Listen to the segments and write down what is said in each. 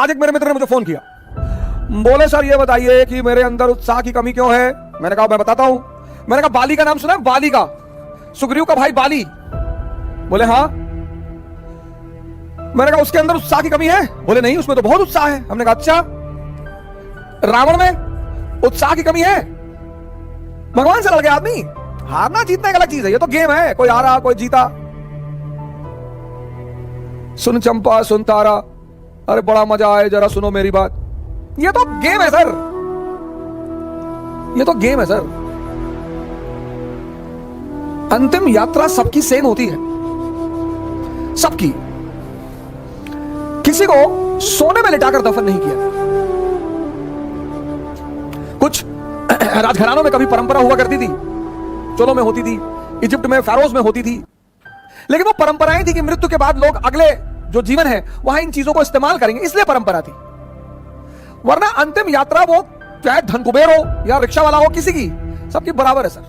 आज एक मेरे मित्र ने मुझे फोन किया, बोले सर ये बताइए कि मेरे अंदर उत्साह की कमी क्यों है। मैंने कहा मैं बताता हूं। मैंने कहा बाली का नाम सुना है? बाली का, सुग्रीव का भाई बाली। बोले हाँ। मैंने कहा उसके अंदर उत्साह की कमी है? बोले नहीं, उसमें तो बहुत उत्साह है। हमने कहा अच्छा, रावण में उत्साह की कमी है? भगवान से लड़ गया आदमी। हारना जीतना एक अलग चीज है, ये तो गेम है, कोई हारा कोई जीता। सुन चंपा सुन तारा, अरे बड़ा मजा आए, जरा सुनो मेरी बात। ये तो गेम है सर, ये तो गेम है सर। अंतिम यात्रा सबकी सेम होती है, सबकी। किसी को सोने में लिटाकर दफन नहीं किया। कुछ राजघरानों में कभी परंपरा हुआ करती थी, चोलों में होती थी, इजिप्ट में फेरोज में होती थी, लेकिन वो परंपराएं थी कि मृत्यु के बाद लोग अगले जो जीवन है वहां इन चीजों को इस्तेमाल करेंगे, इसलिए परंपरा थी। वरना अंतिम यात्रा वो चाहे धन कुबेर हो या रिक्शा वाला हो, किसी की सबकी बराबर है सर।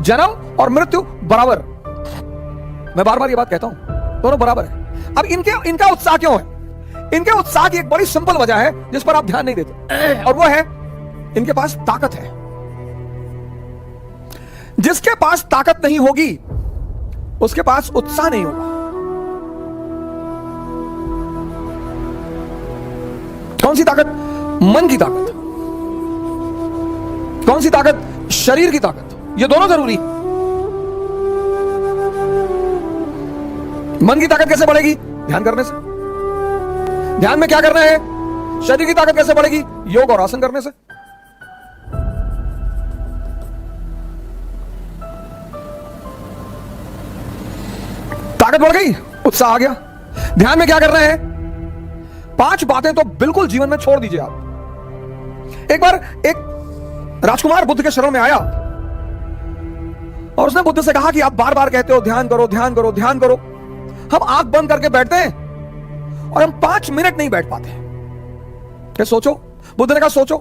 जन्म और मृत्यु बराबर। मैं बार बार ये बात कहता हूं, दोनों बराबर है। अब इनका उत्साह क्यों है? इनके उत्साह की एक बड़ी सिंपल वजह है जिस पर आप ध्यान नहीं देते, और वो है इनके पास ताकत है। जिसके पास ताकत नहीं होगी उसके पास उत्साह नहीं होगा। कौन सी ताकत? मन की ताकत। कौन सी ताकत? शरीर की ताकत। ये दोनों जरूरी। मन की ताकत कैसे बढ़ेगी? ध्यान करने से। ध्यान में क्या करना है? शरीर की ताकत कैसे बढ़ेगी? योग और आसन करने से। ताकत बढ़ गई, उत्साह आ गया। ध्यान में क्या करना है? 5 बातें तो बिल्कुल जीवन में छोड़ दीजिए आप। एक बार एक राजकुमार बुद्ध के शरण में आया और उसने बुद्ध से कहा कि आप बार बार कहते हो ध्यान करो ध्यान करो ध्यान करो, हम आंख बंद करके बैठते हैं और हम 5 मिनट नहीं बैठ पाते। क्या सोचो? बुद्ध ने कहा सोचो,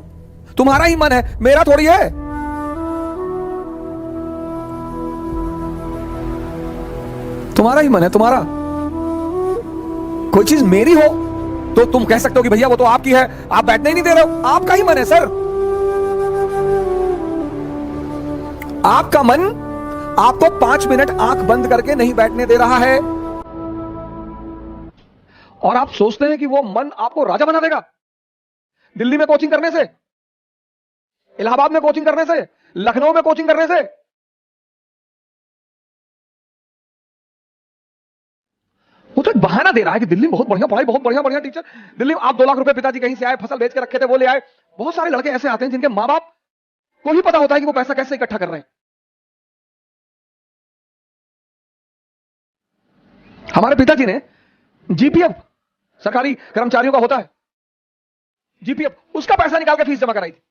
तुम्हारा ही मन है, मेरा थोड़ी है। तुम्हारा ही मन है, तुम्हारा। कोई चीज मेरी हो तो तुम कह सकते हो कि भैया वो तो आपकी है, आप बैठने ही नहीं दे रहे हो। आपका ही मन है सर। आपका मन आपको 5 मिनट आंख बंद करके नहीं बैठने दे रहा है, और आप सोचते हैं कि वो मन आपको राजा बना देगा। दिल्ली में कोचिंग करने से, इलाहाबाद में कोचिंग करने से, लखनऊ में कोचिंग करने से, वो तो एक बहाना दे रहा है कि दिल्ली में बहुत बढ़िया पढ़ाई, बहुत बढ़िया बढ़िया टीचर। दिल्ली में आप 2 लाख रुपए पिताजी कहीं से आए, फसल बेच के रखे थे वो ले आए। बहुत सारे लड़के ऐसे आते हैं जिनके मां बाप को ही पता होता है कि वो पैसा कैसे इकट्ठा कर रहे हैं। हमारे पिताजी ने जीपीएफ, सरकारी कर्मचारियों का होता है जीपीएफ, उसका पैसा निकाल के फीस जमा कराई थी।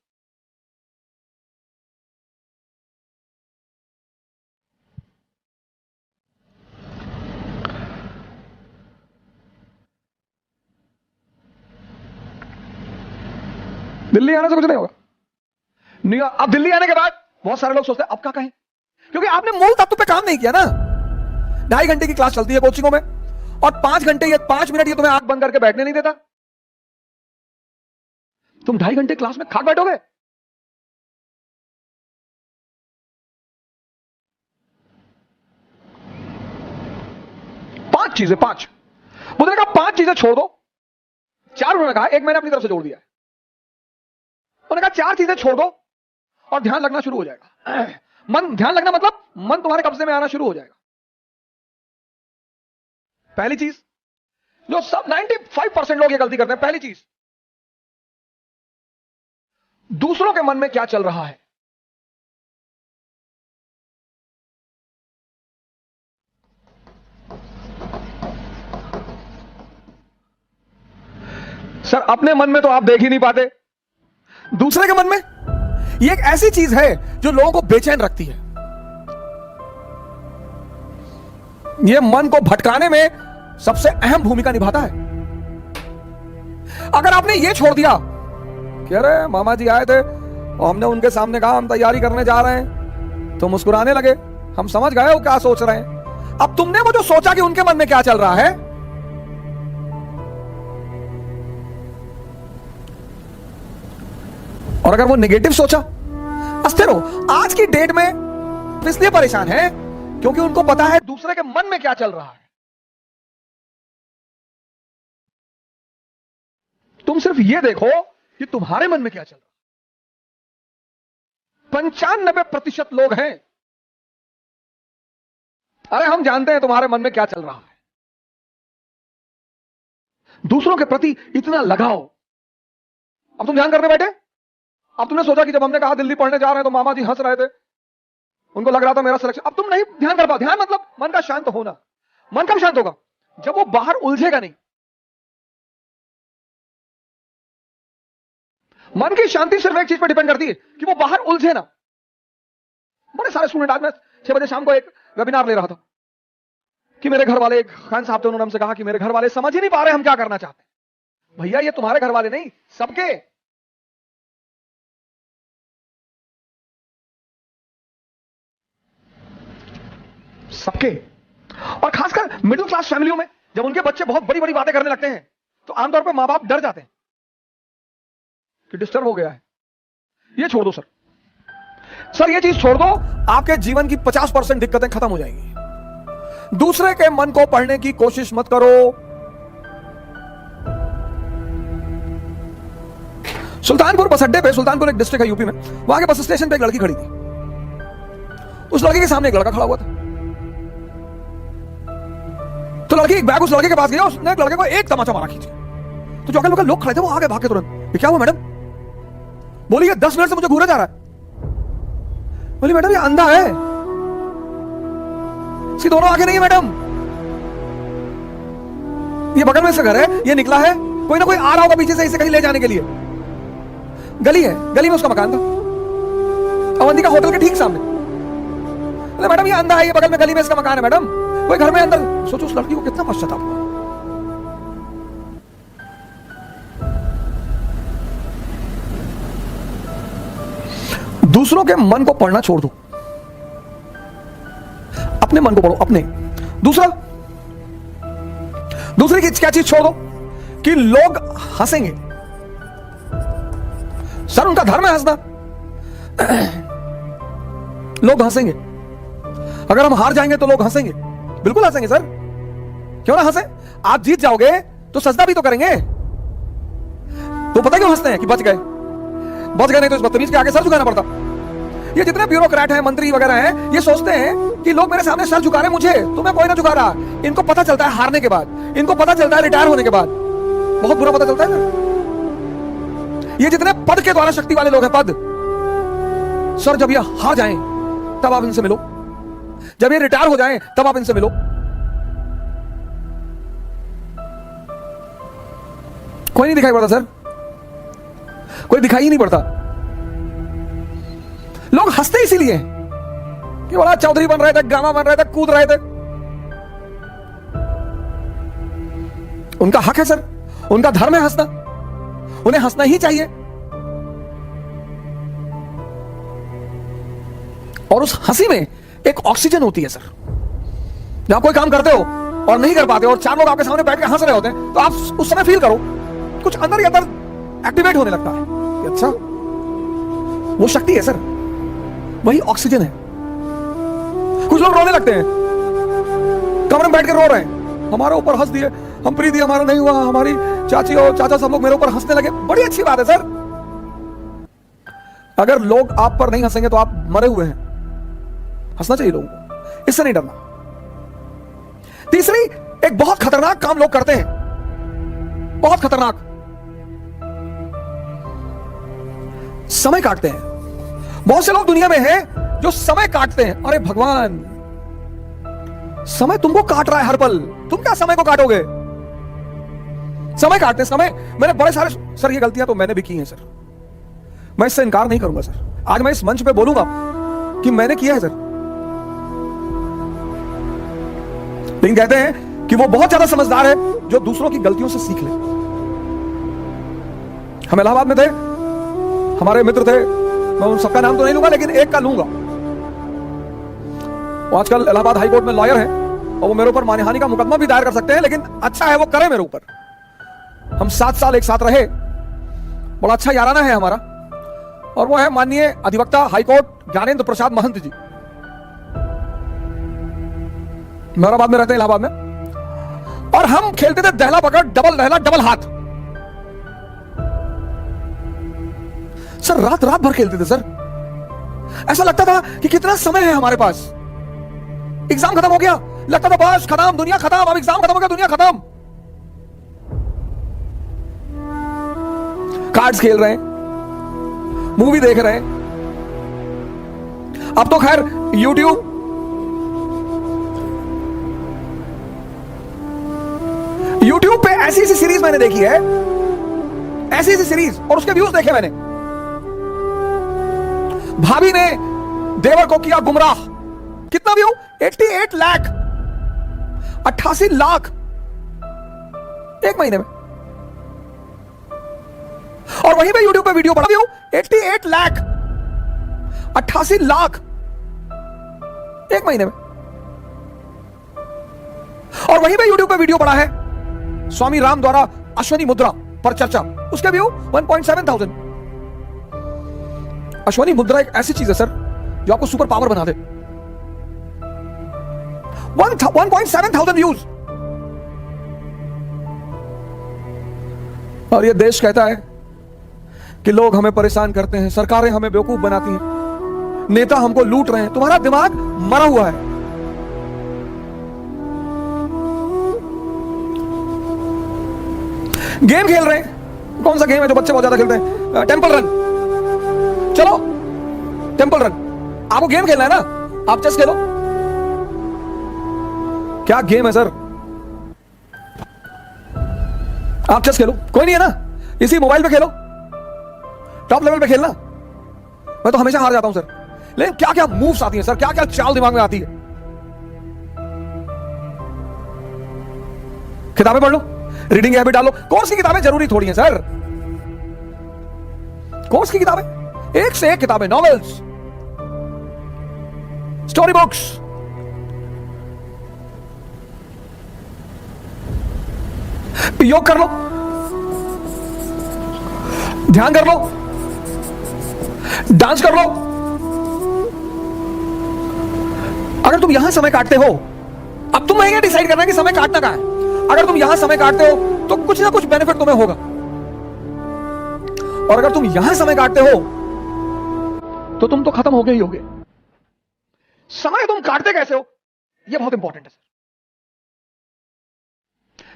दिल्ली आने से कुछ नहीं होगा। अब दिल्ली आने के बाद बहुत सारे लोग सोचते हैं अब क्या कहें, क्योंकि आपने मूल तत्व पे काम नहीं किया ना। 2.5 घंटे की क्लास चलती है कोचिंगों में, और 5 घंटे या 5 मिनट ये तुम्हें आंख बंद करके बैठने नहीं देता। तुम 2.5 घंटे क्लास में खाक बैठोगे? पांच चीजें, 5 बुद्ध ने कहा 5 चीजें छोड़ दो। 4 उन्होंने कहा, एक मैंने अपनी तरफ से जोड़ दिया है। उन्होंने कहा 4 चीजें छोड़ दो और ध्यान लगना शुरू हो जाएगा। मन, ध्यान लगना मतलब मन तुम्हारे कब्जे में आना शुरू हो जाएगा। पहली चीज जो सब 95% लोग ये गलती करते हैं, पहली चीज, दूसरों के मन में क्या चल रहा है। सर अपने मन में तो आप देख ही नहीं पाते, दूसरे के मन में। यह एक ऐसी चीज है जो लोगों को बेचैन रखती है। यह मन को भटकाने में सबसे अहम भूमिका निभाता है। अगर आपने यह छोड़ दिया कि अरे मामा जी आए थे और हमने उनके सामने कहा हम तैयारी करने जा रहे हैं, तो मुस्कुराने लगे, हम समझ गए वो क्या सोच रहे हैं। अब तुमने वो जो सोचा कि उनके मन में क्या चल रहा है, और अगर वो नेगेटिव सोचा, हंसते रहो। आज की डेट में इसलिए परेशान है क्योंकि उनको पता है दूसरे के मन में क्या चल रहा है। तुम सिर्फ ये देखो कि तुम्हारे मन में क्या चल रहा है। 95% लोग हैं, अरे हम जानते हैं तुम्हारे मन में क्या चल रहा है। दूसरों के प्रति इतना लगाओ। अब तुम ध्यान करने बैठे। अब तुमने सोचा कि जब हमने कहा दिल्ली पढ़ने जा रहे हैं तो मामा जी हंस रहे थे, उनको लग रहा था मेरा सिलेक्शन। अब तुम नहीं ध्यान कर पाओ। ध्यान मतलब मन का शांत होना। मन कब शांत होगा? जब वो बाहर उलझेगा नहीं। मन की शांति सिर्फ एक चीज पर डिपेंड करती है कि वो बाहर उलझे ना। बड़े सारे स्टूडेंट, आज मैं 6 बजे शाम को एक वेबिनार ले रहा था कि मेरे घर वाले, एक खान साहब थे, उन्होंने हमसे कहा कि मेरे घर वाले समझ ही नहीं पा रहे हम क्या करना चाहते हैं। भैया ये तुम्हारे घर वाले नहीं, सबके। सबके। और खासकर मिडिल क्लास फैमिलियों में जब उनके बच्चे बहुत बड़ी बड़ी बातें करने लगते हैं तो आमतौर पर मां बाप डर जाते हैं कि डिस्टर्ब हो गया है। ये छोड़ दो सर, ये चीज छोड़ दो, आपके जीवन की 50% दिक्कतें खत्म हो जाएंगी। दूसरे के मन को पढ़ने की कोशिश मत करो। सुल्तानपुर बस अड्डे पे, सुल्तानपुर एक डिस्ट्रिक्ट है यूपी में, वहां के बस स्टेशन पे एक लड़की खड़ी थी। उस लड़की के सामने एक लड़का खड़ा हुआ था। तो लड़की एक बैग उस लड़के के पास गया, उसने एक लड़के को एक तमाचा मारा खींचे। तो जो अगल लोग खड़े थे वो आगे भागे तुरंत। ये क्या हुआ मैडम? बोली ये 10 मिनट से मुझे घूरा जा रहा है। बोली मैडम ये अंधा है, इसकी दोनों आंखें नहीं है मैडम। ये बगल में से घर है, ये निकला है, कोई ना कोई आ रहा होगा पीछे से इसे कहीं ले जाने के लिए। गली है, गली में उसका मकान था, अवंतिका होटल के ठीक सामने। मैडम ये अंधा है, ये बगल में गली में इसका मकान है मैडम, कोई घर में अंदर। सोचो उस लड़की को कितना पश्चाताप हुआ। दूसरों के मन को पढ़ना छोड़ दो, अपने मन को पढ़ो। अपने दूसरी की क्या चीज छोड़ दो कि लोग हंसेंगे। सर उनका धर्म है हंसना। लोग हंसेंगे, अगर हम हार जाएंगे तो लोग हंसेंगे, बिल्कुल हंसेंगे सर, क्यों ना हंसे। आप जीत जाओगे तो सजदा भी तो करेंगे। तो पता क्यों हंसते हैं? कि बच गए, नहीं तो इस बदतमीज के आगे सर झुकाना पड़ता। ये जितने ब्यूरोक्रेट हैं, मंत्री वगैरह हैं, ये सोचते हैं कि लोग मेरे सामने सर झुका रहे, मुझे तुम्हें कोई ना झुका रहा। इनको पता चलता है हारने के बाद, इनको पता चलता है रिटायर होने के बाद, बहुत बुरा पता चलता है ना। ये जितने पद के द्वारा शक्ति वाले लोग हैं, पद, सर जब ये हार जाएं तब आप इनसे मिलो, जब ये रिटायर हो जाएं तब आप इनसे मिलो। कोई नहीं दिखाई पड़ता सर, कोई दिखाई ही नहीं पड़ता। लोग हंसते इसीलिए कि बड़ा चौधरी बन रहे थे, ड्रामा बन रहे थे, कूद रहे थे। उनका हक है सर, उनका धर्म है हंसना, उन्हें हंसना ही चाहिए। और उस हंसी में एक ऑक्सीजन होती है सर। जब आप कोई काम करते हो और नहीं कर पाते और 4 लोग आपके सामने बैठ के हंस रहे होते हैं तो आप उस समय फील करो कुछ अंदर ही अंदर एक्टिवेट होने लगता है। अच्छा, वो शक्ति है सर, वही ऑक्सीजन है। कुछ लोग रोने लगते हैं, कमरे में बैठ के रो रहे हैं, हमारे ऊपर हंस दिए, हम प्रीति हमारा नहीं हुआ, हमारी चाची और चाचा सब लोग मेरे ऊपर हंसने लगे। बड़ी अच्छी बात है सर। अगर लोग आप पर नहीं हंसेंगे तो आप मरे हुए हैं। हंसना चाहिए लोगों को, इससे नहीं डरना। तीसरी, एक बहुत खतरनाक काम लोग करते हैं, बहुत खतरनाक, समय काटते हैं। बहुत से लोग दुनिया में हैं जो समय काटते हैं। अरे भगवान, समय तुमको काट रहा है हर पल, तुम क्या समय को काटोगे? समय काटते हैं, समय। मैंने बड़े सारे, सर ये गलतियां तो मैंने भी की हैं सर, मैं इससे इनकार नहीं करूंगा सर। आज मैं इस मंच पे बोलूंगा कि मैंने किया है सर। लेकिन कहते हैं कि वो बहुत ज्यादा समझदार है जो दूसरों की गलतियों से सीख ले। हम इलाहाबाद में थे, हमारे मित्र थे, मैं उन सबका नाम तो नहीं लूंगा लेकिन एक का लूंगा। वो आजकल इलाहाबाद हाई कोर्ट में लॉयर है और वो मेरे ऊपर मानहानि का मुकदमा भी दायर कर सकते हैं, लेकिन अच्छा है वो करे मेरे ऊपर। हम 7 साल एक साथ रहे, बड़ा अच्छा याराना है हमारा। और वो है माननीय अधिवक्ता हाईकोर्ट ज्ञानेंद्र प्रसाद महंत जी, मुरादाबाद में रहते हैं, इलाहाबाद में। और हम खेलते थे दहला पकड़, डबल दहला, डबल हाथ। सर रात रात भर खेलते थे सर। ऐसा लगता था कि कितना समय है हमारे पास। एग्जाम खत्म हो गया, लगता था बस खत्म, दुनिया खत्म, अब एग्जाम खत्म हो गया, दुनिया खत्म। कार्ड्स खेल रहे हैं, मूवी देख रहे हैं। अब तो खैर यूट्यूब, यूट्यूब पे ऐसी ऐसी सीरीज मैंने देखी है, ऐसी ऐसी सीरीज, और उसके व्यूज देखे मैंने। भाभी ने देवर को किया गुमराह, कितना व्यू? 88 लाख, 88 लाख एक महीने में। और वहीं पे यूट्यूब पे वीडियो पड़ा व्यू 88 लाख, 88 लाख एक महीने में। और वहीं पे यूट्यूब पे वीडियो पड़ा है स्वामी राम द्वारा अश्वनी मुद्रा पर चर्चा, उसके व्यू 1.7,000। अश्वनी मुद्रा एक ऐसी चीज है सर जो आपको सुपर पावर बना दे। 1.7,000 व्यूज। और ये देश कहता है कि लोग हमें परेशान करते हैं, सरकारें हमें बेवकूफ बनाती हैं, नेता हमको लूट रहे हैं। तुम्हारा दिमाग मरा हुआ है। गेम खेल रहे हैं, कौन सा गेम है जो बच्चे बहुत ज्यादा खेलते हैं? Temple run. चलो टेंपल रन, आपको गेम खेलना है ना, आप चेस खेलो। क्या गेम है सर? आप चेस खेलो, कोई नहीं है ना, इसी मोबाइल पे खेलो, टॉप लेवल पे खेलना। मैं तो हमेशा हार जाता हूं सर। लेकिन क्या क्या मूव्स आती हैं सर, क्या क्या चाल दिमाग में आती है। किताबें पढ़ लो, रीडिंग हैबिट डालो। कोर्स की किताबें जरूरी थोड़ी हैं सर। कोर्स की किताबें, एक से एक किताबें, नॉवेल्स, स्टोरी बुक्स। योग कर लो, ध्यान कर लो, डांस कर लो। अगर तुम यहां समय काटते हो, अब तुम ये डिसाइड करना है कि समय काटना कहां है। अगर तुम यहां समय काटते हो तो कुछ ना कुछ बेनिफिट तुम्हें होगा, और अगर तुम यहां समय काटते हो तो तुम तो खत्म हो गए ही होगे। समय तुम काटते कैसे हो, यह बहुत इंपॉर्टेंट है सर।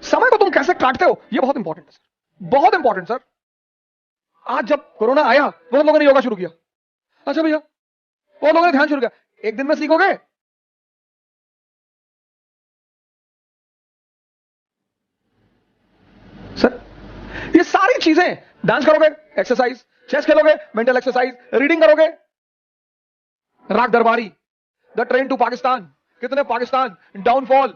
समय को तुम कैसे काटते हो, यह बहुत इंपॉर्टेंट है सर, बहुत इंपॉर्टेंट सर। आज जब कोरोना आया, बहुत लोगों ने योगा शुरू किया। अच्छा भैया, बहुत लोगों ने ध्यान शुरू किया। एक दिन में सीखोगे? सर ये सारी चीजें, डांस करोगे, एक्सरसाइज, चेस खेलोगे, मेंटल एक्सरसाइज, रीडिंग करोगे, राग दरबारी, द ट्रेन टू पाकिस्तान, कितने पाकिस्तान, डाउनफॉल,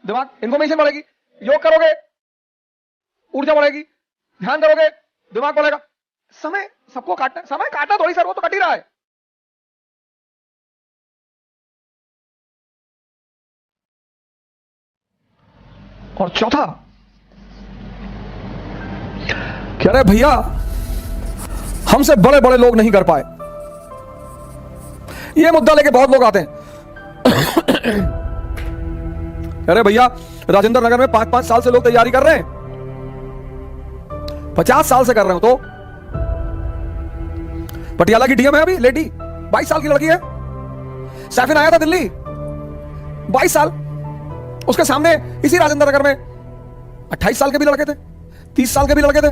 दिमाग, इंफॉर्मेशन बढ़ेगी। योग करोगे, ऊर्जा बढ़ेगी। ध्यान करोगे, दिमाग बढ़ेगा। समय सबको काटना है, समय काटना थोड़ी सर, वो तो कट ही रहा है। और चौथा, कह रहे भैया हमसे बड़े बड़े लोग नहीं कर पाए। ये मुद्दा लेके बहुत लोग आते हैं। अरे भैया राजेंद्र नगर में 5-5 साल से लोग तैयारी कर रहे हैं, 50 साल से कर रहे हो। तो पटियाला की डीएम है अभी लेडी, 22 साल की लड़की है। सैफिन आया था दिल्ली, 22 साल। उसके सामने इसी राजेंद्र नगर में 28 साल के भी लड़के थे, 30 साल के भी लड़के थे।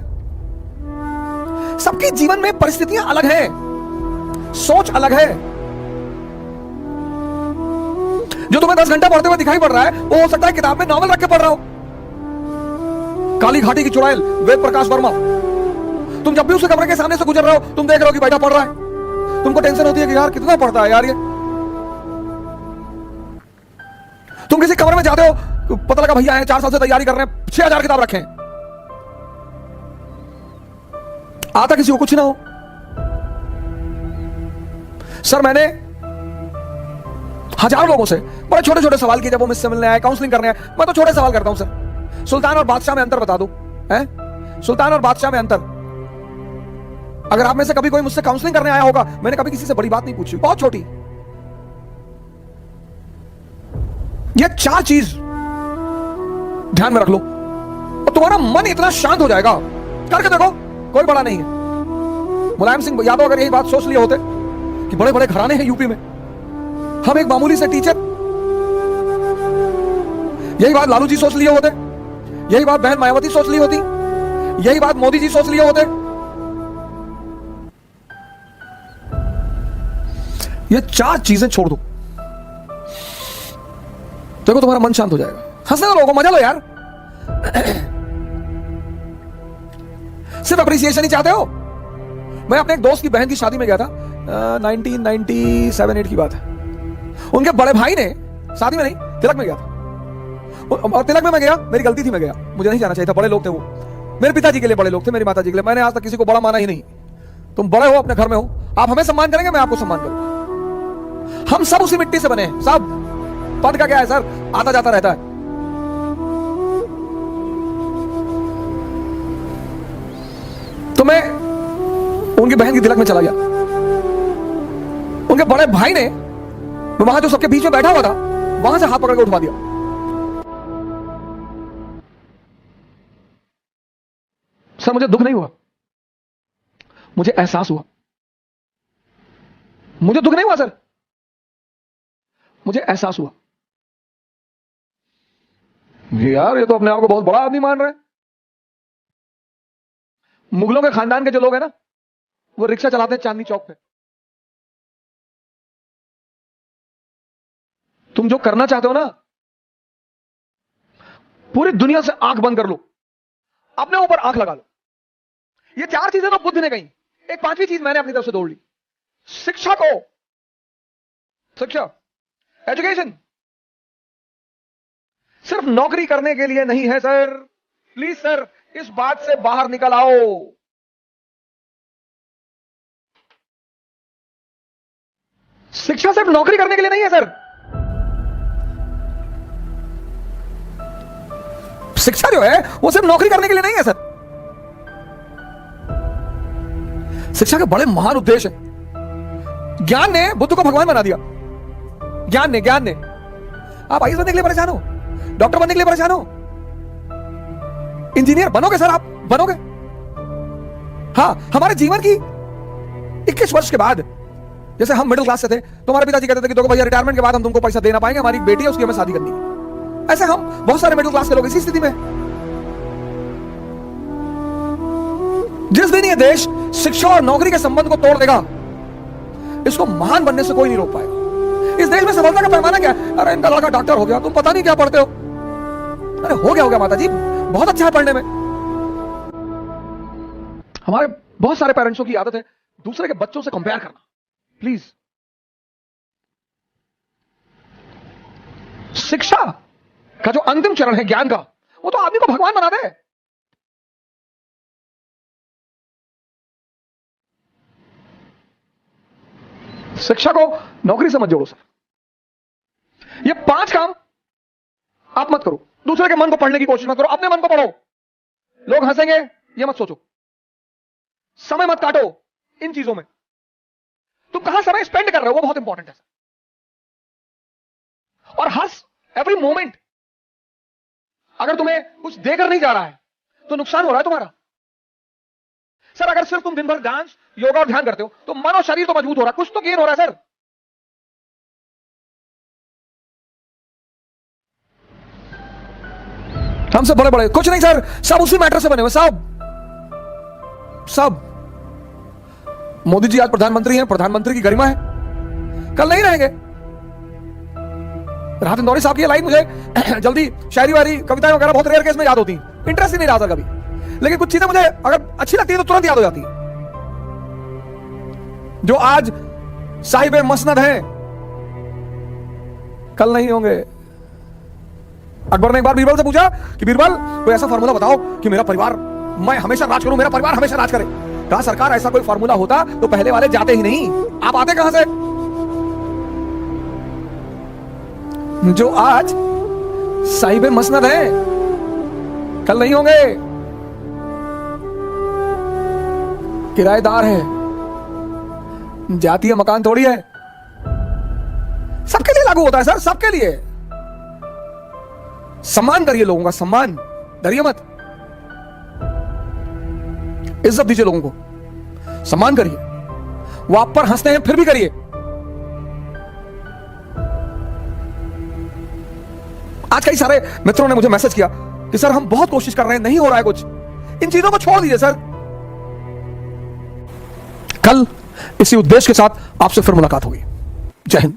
सबके जीवन में परिस्थितियां अलग हैं, सोच अलग है। जो तुम्हें 10 घंटा पढ़ते हुए दिखाई पड़ रहा है, वो हो सकता है किताब में नॉवल रख के पढ़ रहा हो। काली घाटी की चुड़ैल, वेद प्रकाश वर्मा। तुम जब भी उसके कमरे के सामने से गुजर रहे हो, तुम देख रहे हो कि बैठा पढ़ रहा है। तुमको टेंशन होती है कि यार कितना पढ़ता है यार ये। तुम किसी कमरे में जाते हो, पता लगा भैया है 4 साल से तैयारी कर रहे हैं, 6000 किताब रखे हैं। आता किसी को कुछ ना हो। सर मैंने हजारों लोगों से बड़े छोटे छोटे सवाल किए जब वो मुझसे मिलने आए, काउंसलिंग करने आए। मैं तो छोटे सवाल करता हूं सर। सुल्तान और बादशाह में अंतर बता दो, हैं? सुल्तान और बादशाह में अंतर। अगर आप में से कभी कोई मुझसे काउंसलिंग करने आया होगा, मैंने कभी किसी से बड़ी बात नहीं पूछी, बहुत छोटी। ये 4 चीज ध्यान में रख लो और तुम्हारा मन इतना शांत हो जाएगा। करके देखो, कोई बड़ा नहीं है। मुलायम सिंह यादव अगर यही बात सोच लिए होते कि बड़े बड़े घराने हैं यूपी में, हम एक मामूली से टीचर, यही बात लालू जी सोच लिए होते, यही बात बहन मायावती सोच ली होती, यही बात मोदी जी सोच लिए होते। ये 4 चीजें छोड़ दो, देखो तुम्हारा मन शांत हो जाएगा। हंसने दो, लोगों को मजा लो यार। सिर्फ अप्रिसिएशन ही चाहते हो। मैं अपने एक दोस्त की बहन की शादी में गया था, 1997-8 की बात है। उनके बड़े भाई ने, शादी में नहीं, तिलक में गया था, और तिलक में मैं गया, मेरी गलती थी, मैं गया, मुझे नहीं जाना चाहिए था। बड़े लोग थे वो, मेरे पिताजी के लिए बड़े लोग थे, मेरी माताजी के लिए। मैंने आज तक किसी को बड़ा माना ही नहीं। तुम बड़े हो, अपने घर में हो, आप हमें सम्मान करेंगे, मैं आपको सम्मान करूंगा। हम सब उसी मिट्टी से बने हैं, सब। पद का क्या है सर, आता जाता रहता है। तो मैं उनकी बहन की तिलक में चला गया। उनके बड़े भाई ने, वहां जो सबके बीच में बैठा हुआ था, वहां से हाथ पकड़ के उठवा दिया। सर मुझे दुख नहीं हुआ, मुझे एहसास हुआ। मुझे दुख नहीं हुआ सर, मुझे एहसास हुआ। यार ये तो अपने आप को बहुत बड़ा आदमी मान रहे हैं। मुगलों के खानदान के जो लोग हैं ना, वो रिक्शा चलाते हैं चांदनी चौक पे। तुम जो करना चाहते हो ना, पूरी दुनिया से आंख बंद कर लो, अपने ऊपर आंख लगा लो। ये 4 चीजें तो बुद्ध ने कही, एक 5वीं चीज मैंने अपनी तरफ से जोड़ ली। शिक्षा को, शिक्षा, एजुकेशन सिर्फ नौकरी करने के लिए नहीं है सर। प्लीज सर, इस बात से बाहर निकल आओ। शिक्षा सिर्फ नौकरी करने के लिए नहीं है सर। शिक्षा जो है वो सिर्फ नौकरी करने के लिए नहीं है सर। शिक्षा के बड़े महान उद्देश्य हैं। ज्ञान ने बुद्ध को भगवान बना दिया। ज्ञान ने आप आईएएस बनने के लिए परेशान हो, डॉक्टर बनने के लिए परेशान हो, इंजीनियर बनोगे सर, आप बनोगे। हाँ, हमारे जीवन की 21 वर्ष के बाद, जैसे हम मिडिल क्लास से थे, तो हमारे पिताजी कहते थे कि देखो भैया, रिटायरमेंट के बाद हम तुमको पैसा दे ना पाएंगे, हमारी एक बेटी है, उसकी हमें शादी करनी है। ऐसे हम बहुत सारे मिडिल क्लास के लोग इसी स्थिति में। जिस दिन ये देश शिक्षा और नौकरी के संबंध को तोड़ देगा, इसको महान बनने से कोई नहीं रोक पाएगा। इस देश में सफलता का पैमाना क्या है? अरे इनका लड़का डॉक्टर हो गया, तुम पता नहीं क्या पढ़ते हो। अरे हो गया माता जी, बहुत अच्छा है पढ़ने में। हमारे बहुत सारे पेरेंट्सों की आदत है दूसरे के बच्चों से कंपेयर करना। प्लीज, शिक्षा का जो अंतिम चरण है ज्ञान का, वो तो आदमी को भगवान बना दे। शिक्षा को नौकरी से मत जोड़ो सर। ये 5 काम आप मत करो। दूसरे के मन को पढ़ने की कोशिश मत करो, अपने मन को पढ़ो। लोग हंसेंगे ये मत सोचो, समय मत काटो इन चीजों में। तुम कहां समय स्पेंड कर रहे हो वो बहुत इंपॉर्टेंट है सर। और हंस एवरी मोमेंट। अगर तुम्हें कुछ देकर नहीं जा रहा है तो नुकसान हो रहा है तुम्हारा। सर अगर सिर्फ तुम दिन भर डांस, योगा और ध्यान करते हो तो मन और शरीर तो मजबूत हो रहा है, कुछ तो गेन हो रहा है सर। हमसे बड़े बड़े कुछ नहीं सर, सब उसी मैटर से बने हुए, सब। मोदी जी आज प्रधानमंत्री हैं, प्रधानमंत्री की गरिमा है, कल नहीं रहेंगे। राहत इंदौरी साहब की लाइन मुझे जल्दी शायरी वारी कविताएं वगैरह बहुत रेयर केस में याद होती हैं, इंटरेस्ट ही नहीं रहा था कभी, लेकिन कुछ चीजें मुझे अगर अच्छी लगती है तो तुरंत याद हो जाती है। जो आज साहिब मसनद हैं, कल नहीं होंगे। अकबर ने एक बार बीरबल से पूछा कि बीरबल कोई ऐसा फार्मूला बताओ कि मेरा परिवार, मैं हमेशा राज करूं, मेरा परिवार हमेशा राज करे। कहा सरकार ऐसा कोई फार्मूला होता तो पहले वाले जाते ही नहीं, आप आते कहां से? जो आज साहिब मसनद है कल नहीं होंगे। किराएदार है, जाती है मकान थोड़ी है। सबके लिए लागू होता है सर, सबके लिए। सम्मान करिए लोगों का, सम्मान, डरिए मत। इज्जत दीजिए लोगों को, सम्मान करिए। वो आप पर हंसते हैं फिर भी करिए। आज कई सारे मित्रों ने मुझे मैसेज किया कि सर हम बहुत कोशिश कर रहे हैं, नहीं हो रहा है कुछ। इन चीजों को छोड़ दीजिए सर। कल इसी उद्देश्य के साथ आपसे फिर मुलाकात होगी। जय हिंद।